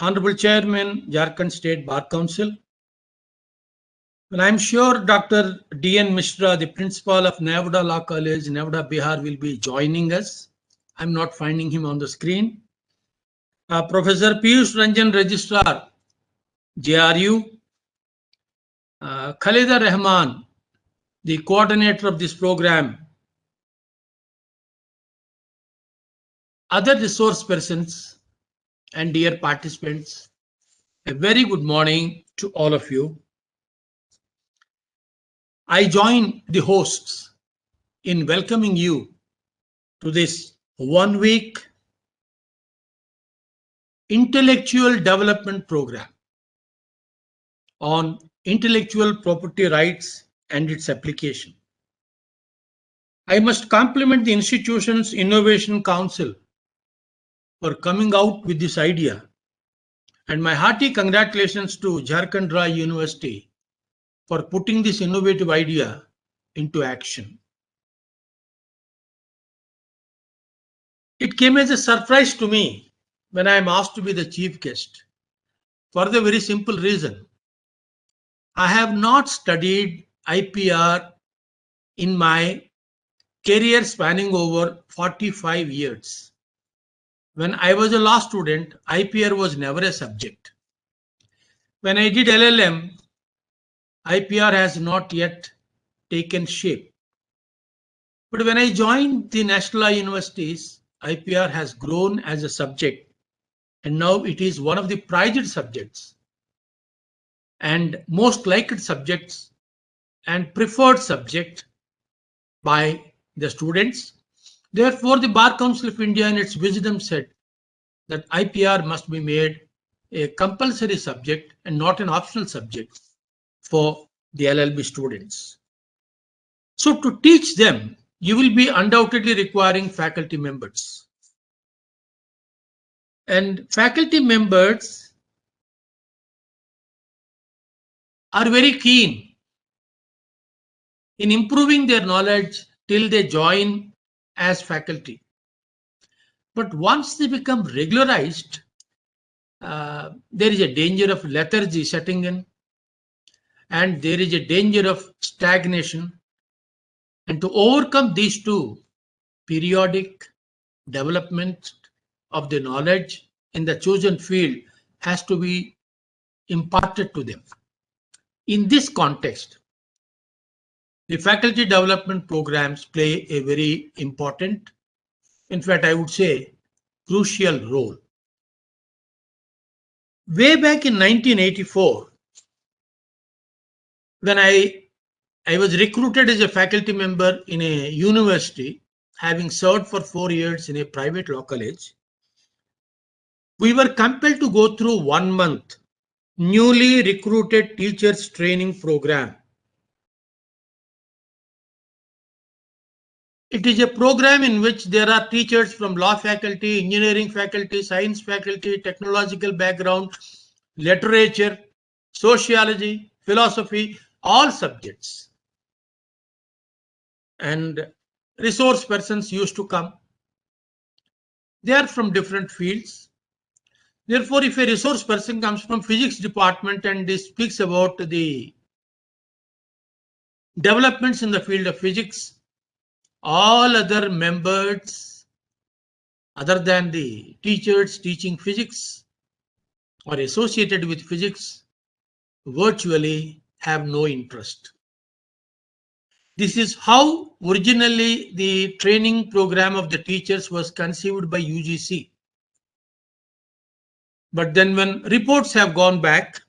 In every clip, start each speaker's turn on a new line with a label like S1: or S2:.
S1: Honorable Chairman, Jharkhand State Bar Council. And I'm sure Dr. D.N. Mishra, the principal of Nevada Law College, Nevada, Bihar, will be joining us. I'm not finding him on the screen. Professor Piyush Ranjan, Registrar, JRU. Khalida Rahman, the coordinator of this program. Other resource persons and dear participants, a very good morning to all of you. I join the hosts in welcoming you to this 1 week intellectual development program on intellectual property rights and its application. I must compliment the institution's Innovation Council for coming out with this idea, and my hearty congratulations to Jharkhand Rai University for putting this innovative idea into action. It came as a surprise to me when I am asked to be the chief guest, for the very simple reason I have not studied IPR in my career spanning over 45 years. When I was a law student, IPR was never a subject. When I did LLM, IPR has not yet taken shape. But when I joined the National Law Universities, IPR has grown as a subject, and now it is one of the prized subjects and most liked subjects and preferred subject by the students. Therefore, the Bar Council of India in its wisdom said that IPR must be made a compulsory subject and not an optional subject for the LLB students. So to teach them, you will be undoubtedly requiring faculty members. And faculty members are very keen in improving their knowledge till they join as faculty. But once they become regularized, there is a danger of lethargy setting in, and there is a danger of stagnation. And to overcome these two, periodic development of the knowledge in the chosen field has to be imparted to them. In this context, the faculty development programs play a very important, in fact, I would say, crucial role. Way back in 1984, when I was recruited as a faculty member in a university, having served for 4 years in a private law college, we were compelled to go through 1 month newly recruited teachers training program. It is a program in which there are teachers from law faculty, engineering faculty, science faculty, technological background, literature, sociology, philosophy, all subjects. And resource persons used to come. They are from different fields. Therefore, if a resource person comes from physics department and speaks about the developments in the field of physics, all other members other than the teachers teaching physics or associated with physics virtually have no interest. This is how originally the training program of the teachers was conceived by UGC. But then when reports have gone back,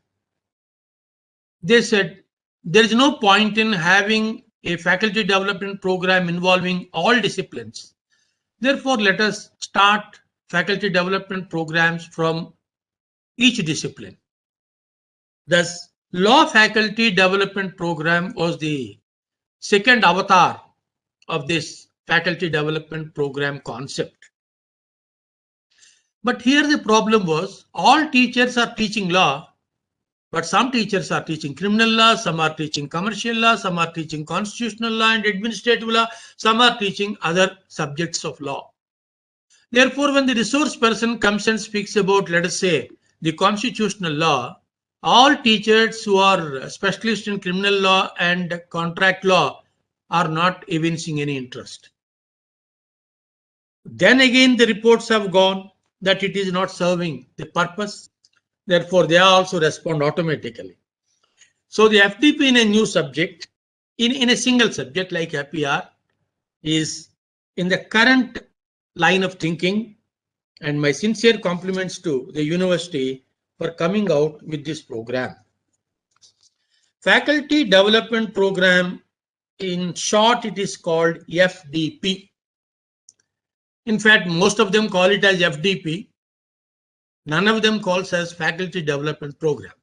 S1: they said there is no point in having a faculty development program involving all disciplines. Therefore, let us start faculty development programs from each discipline. Thus, law faculty development program was the second avatar of this faculty development program concept. But here the problem was all teachers are teaching law, but some teachers are teaching criminal law, some are teaching commercial law, some are teaching constitutional law and administrative law, some are teaching other subjects of law. Therefore, when the resource person comes and speaks about, let us say, the constitutional law, all teachers who are specialists in criminal law and contract law are not evincing any interest. Then again, the reports have gone that it is not serving the purpose. Therefore, they also respond automatically. So the FDP in a new subject, in a single subject like APR, is in the current line of thinking, and my sincere compliments to the university for coming out with this program. Faculty Development Program, in short, it is called FDP. In fact, most of them call it as FDP. None of them calls as Faculty Development Program,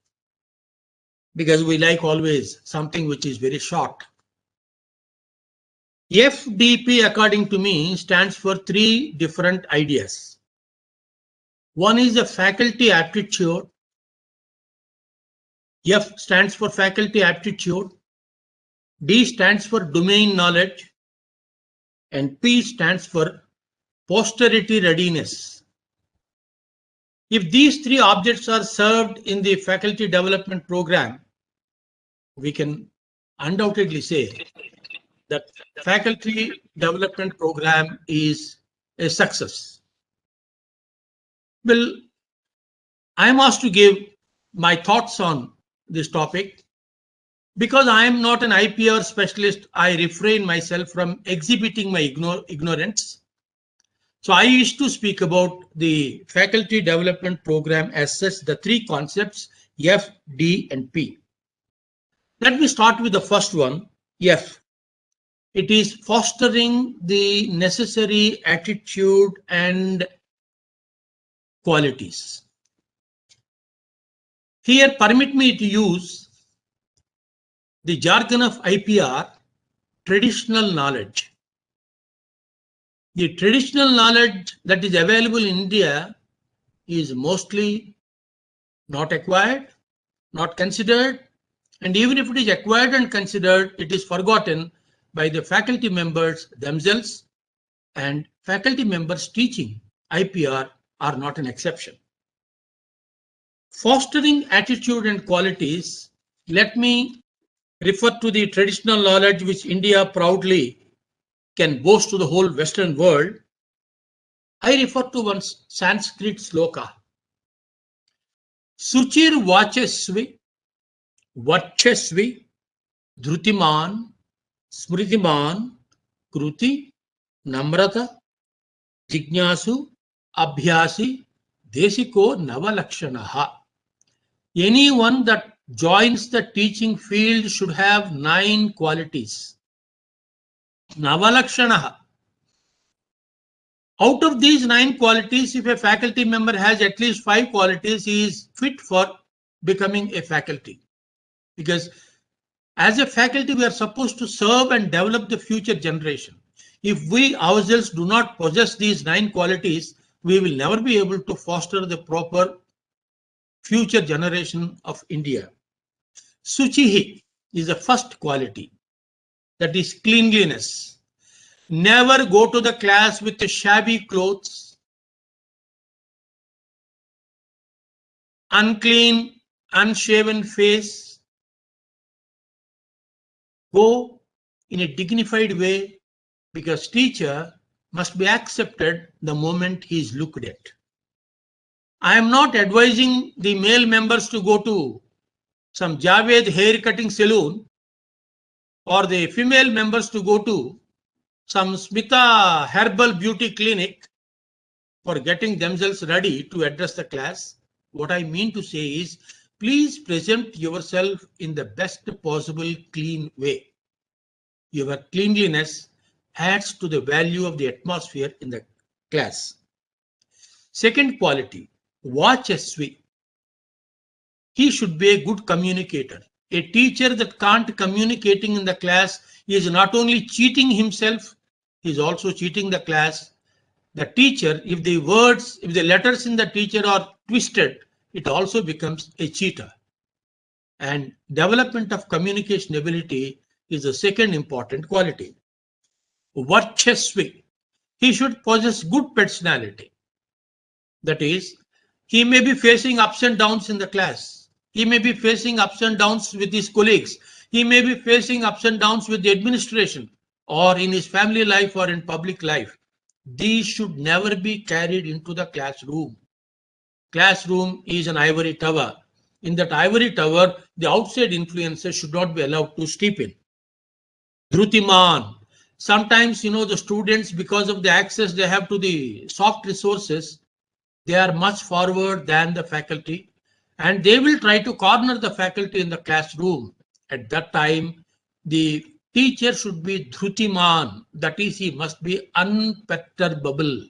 S1: because we like always something which is very short. FDP, according to me, stands for three different ideas. One is a faculty aptitude. F stands for faculty aptitude. D stands for domain knowledge. And P stands for posterity readiness. If these three objects are served in the faculty development program, we can undoubtedly say that faculty development program is a success. Well, I am asked to give my thoughts on this topic. Because I am not an IPR specialist, I refrain myself from exhibiting my ignorance. So I wish to speak about the faculty development program as such, the three concepts F, D, and P. Let me start with the first one, F. It is fostering the necessary attitude and qualities. Here, permit me to use the jargon of IPR, traditional knowledge. The traditional knowledge that is available in India is mostly not acquired, not considered, and even if it is acquired and considered, it is forgotten by the faculty members themselves, and faculty members teaching IPR are not an exception. Fostering attitude and qualities, let me refer to the traditional knowledge which India proudly can boast to the whole Western world. I refer to one Sanskrit sloka. Suchir vachesvi, vachesvi, dhrutiman, smritiman, kruti, namrata, jignasu, abhyasi, desiko navalakshanaha. Anyone that joins the teaching field should have 9 qualities. Navalakshanaha. Out of these 9 qualities, if a faculty member has at least 5 qualities, he is fit for becoming a faculty. Because as a faculty, we are supposed to serve and develop the future generation. If we ourselves do not possess these 9 qualities, we will never be able to foster the proper future generation of India. Suchihi is the first quality, that is cleanliness. Never go to the class with shabby clothes, unclean, unshaven face. Go in a dignified way, because teacher must be accepted the moment he is looked at. I am not advising the male members to go to some Javed hair cutting salon, or the female members to go to some Smita herbal beauty clinic for getting themselves ready to address the class. What I mean to say is, please present yourself in the best possible clean way. Your cleanliness adds to the value of the atmosphere in the class. Second quality, vachesvi. He should be a good communicator. A teacher that can't communicating in the class is not only cheating himself, he is also cheating the class. The teacher, if the letters in the teacher are twisted, it also becomes a cheater. And development of communication ability is the second important quality. Varchesvi. He should possess good personality. That is, He may be facing ups and downs in the class. He may be facing ups and downs with his colleagues. He may be facing ups and downs with the administration or in his family life or in public life. These should never be carried into the classroom. Classroom is an ivory tower. In that ivory tower, the outside influences should not be allowed to steep in. Dhrutiman. Sometimes, the students, because of the access they have to the soft resources, they are much forward than the faculty, and they will try to corner the faculty in the classroom. At that time, the teacher should be Dhrutiman, that is, he must be unperturbable.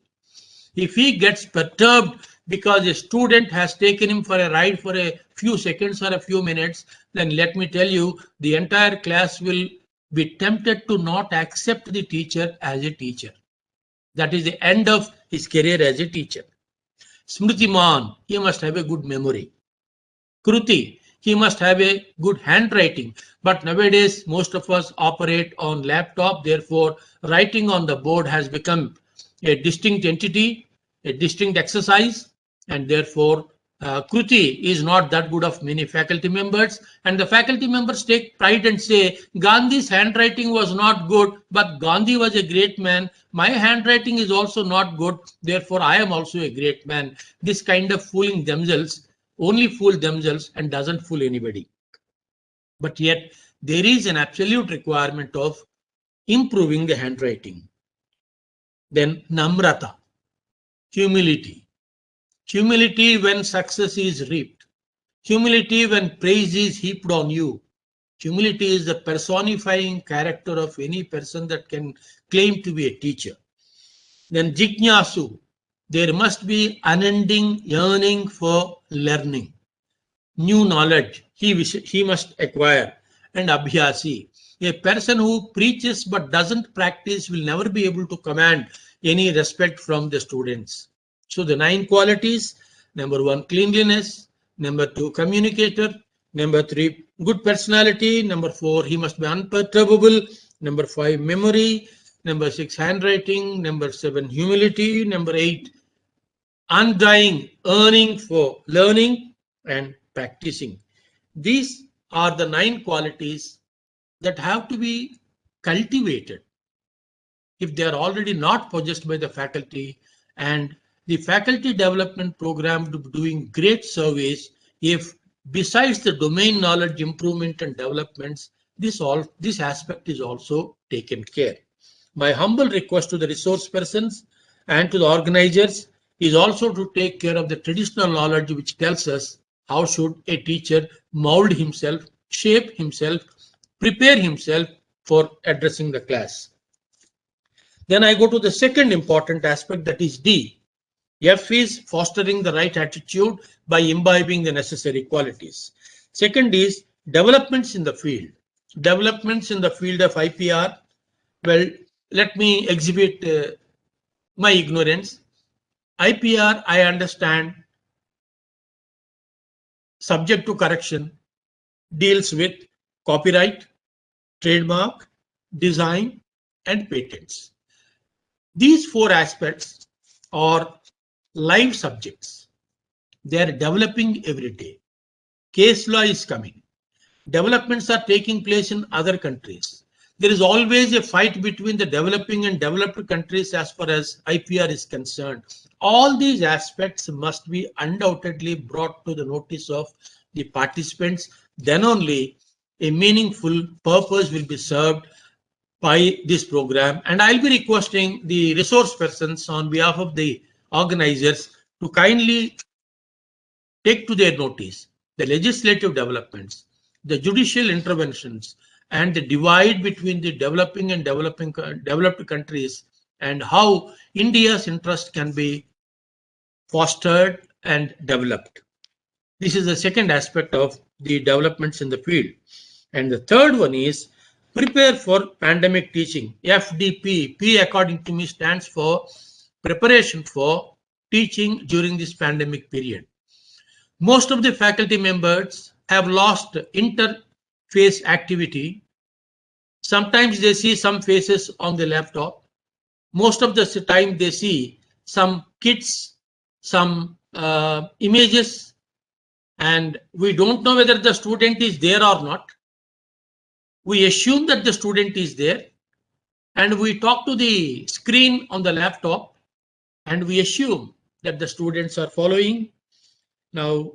S1: If he gets perturbed because a student has taken him for a ride for a few seconds or a few minutes, then let me tell you, the entire class will be tempted to not accept the teacher as a teacher. That is the end of his career as a teacher. Smritiman, he must have a good memory. Kruti, he must have a good handwriting. But nowadays, most of us operate on laptop. Therefore, writing on the board has become a distinct entity, a distinct exercise, and therefore Kruti is not that good of many faculty members, and the faculty members take pride and say, Gandhi's handwriting was not good, but Gandhi was a great man. My handwriting is also not good, therefore I am also a great man. This kind of fooling themselves only fool themselves and doesn't fool anybody. But yet there is an absolute requirement of improving the handwriting. Then Namrata, humility. Humility when success is reaped. Humility when praise is heaped on you. Humility is the personifying character of any person that can claim to be a teacher. Then Jignasu, there must be unending yearning for learning. New knowledge he must acquire. And Abhyasi, a person who preaches but doesn't practice will never be able to command any respect from the students. So the 9 qualities: number 1, cleanliness; number 2, communicator; number 3, good personality; number 4, he must be unperturbable; number 5, memory; number 6, handwriting; number 7, humility; number 8, undying yearning for learning and practicing. These are the 9 qualities that have to be cultivated if they are already not possessed by the faculty, and the faculty development program doing great service if besides the domain knowledge improvement and developments, this aspect is also taken care. My humble request to the resource persons and to the organizers is also to take care of the traditional knowledge which tells us how should a teacher mold himself, shape himself, prepare himself for addressing the class. Then I go to the second important aspect, that is D. F is fostering the right attitude by imbibing the necessary qualities. Second is developments in the field. Developments in the field of IPR. Well, let me exhibit my ignorance. IPR, I understand, subject to correction, deals with copyright, trademark, design, and patents. These 4 aspects are live subjects. They are developing every day. Case law is coming. Developments are taking place in other countries. There is always a fight between the developing and developed countries as far as IPR is concerned. All these aspects must be undoubtedly brought to the notice of the participants. Then only a meaningful purpose will be served by this program. And I'll be requesting the resource persons on behalf of the organizers to kindly take to their notice the legislative developments, the judicial interventions, and the divide between the developing and developed countries, and how India's interest can be fostered and developed. This is the second aspect of the developments in the field. And the third one is prepare for pandemic teaching. FDP, P according to me stands for preparation for teaching during this pandemic period. Most of the faculty members have lost interface activity. Sometimes they see some faces on the laptop. Most of the time they see some kids, some images, and we don't know whether the student is there or not. We assume that the student is there, and we talk to the screen on the laptop, and we assume that the students are following. Now,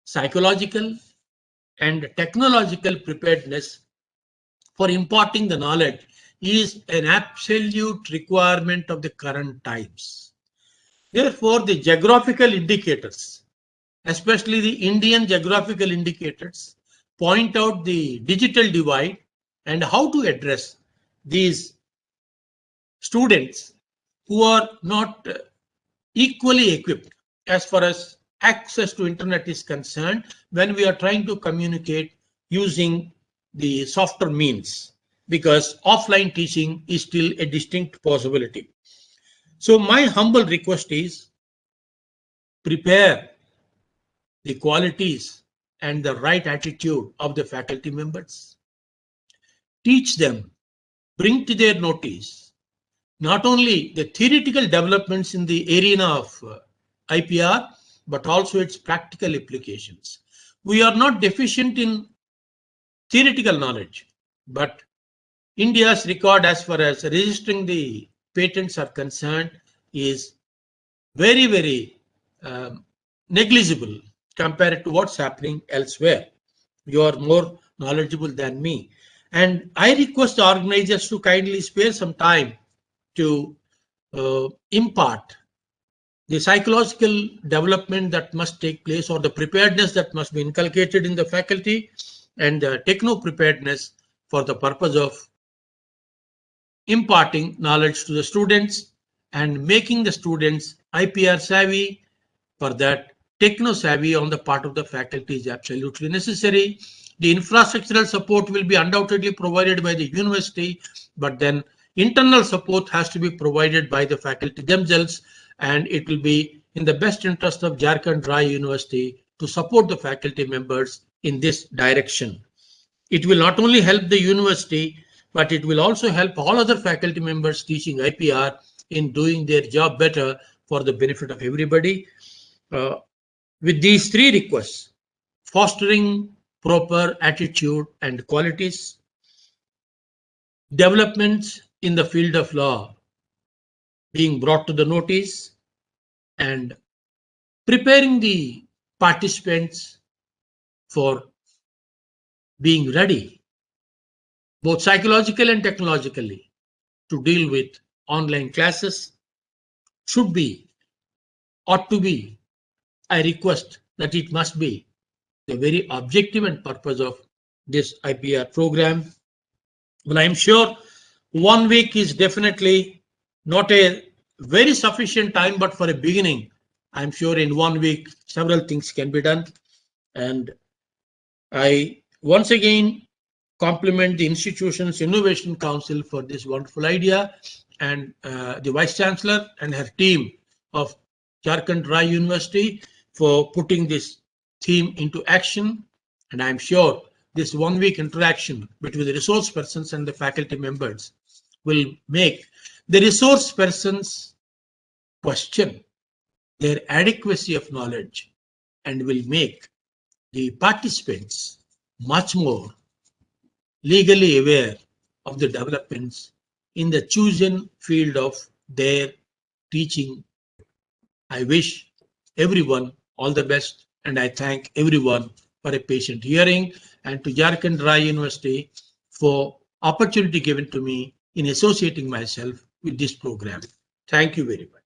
S1: psychological and technological preparedness for imparting the knowledge is an absolute requirement of the current times. Therefore, the geographical indicators, especially the Indian geographical indicators, point out the digital divide and how to address these students who are not equally equipped as far as access to internet is concerned when we are trying to communicate using the softer means, because offline teaching is still a distinct possibility. So my humble request is prepare the qualities and the right attitude of the faculty members. Teach them, bring to their notice not only the theoretical developments in the arena of IPR, but also its practical applications. We are not deficient in theoretical knowledge, but India's record as far as registering the patents are concerned is very, very negligible compared to what's happening elsewhere. You are more knowledgeable than me. And I request the organizers to kindly spare some time to impart the psychological development that must take place, or the preparedness that must be inculcated in the faculty, and the techno preparedness for the purpose of imparting knowledge to the students and making the students IPR savvy. For that, techno savvy on the part of the faculty is absolutely necessary. The infrastructural support will be undoubtedly provided by the university, but then internal support has to be provided by the faculty themselves, and it will be in the best interest of Jharkhand Rai University to support the faculty members in this direction. It will not only help the university, but it will also help all other faculty members teaching IPR in doing their job better for the benefit of everybody. With these three requests, fostering proper attitude and qualities, developments in the field of law being brought to the notice, and preparing the participants for being ready, both psychologically and technologically, to deal with online classes should be, ought to be, I request that it must be the very objective and purpose of this IPR program. Well, I'm sure 1 week is definitely not a very sufficient time, but for a beginning, I'm sure in 1 week, several things can be done. And I once again compliment the institution's Innovation Council for this wonderful idea, and the Vice Chancellor and her team of Jharkhand Rai University for putting this theme into action. And I'm sure this 1 week interaction between the resource persons and the faculty members will make the resource persons question their adequacy of knowledge, and will make the participants much more legally aware of the developments in the chosen field of their teaching. I wish everyone all the best, and I thank everyone for a patient hearing, and to Jharkhand Rai University for opportunity given to me in associating myself with this program. Thank you very much.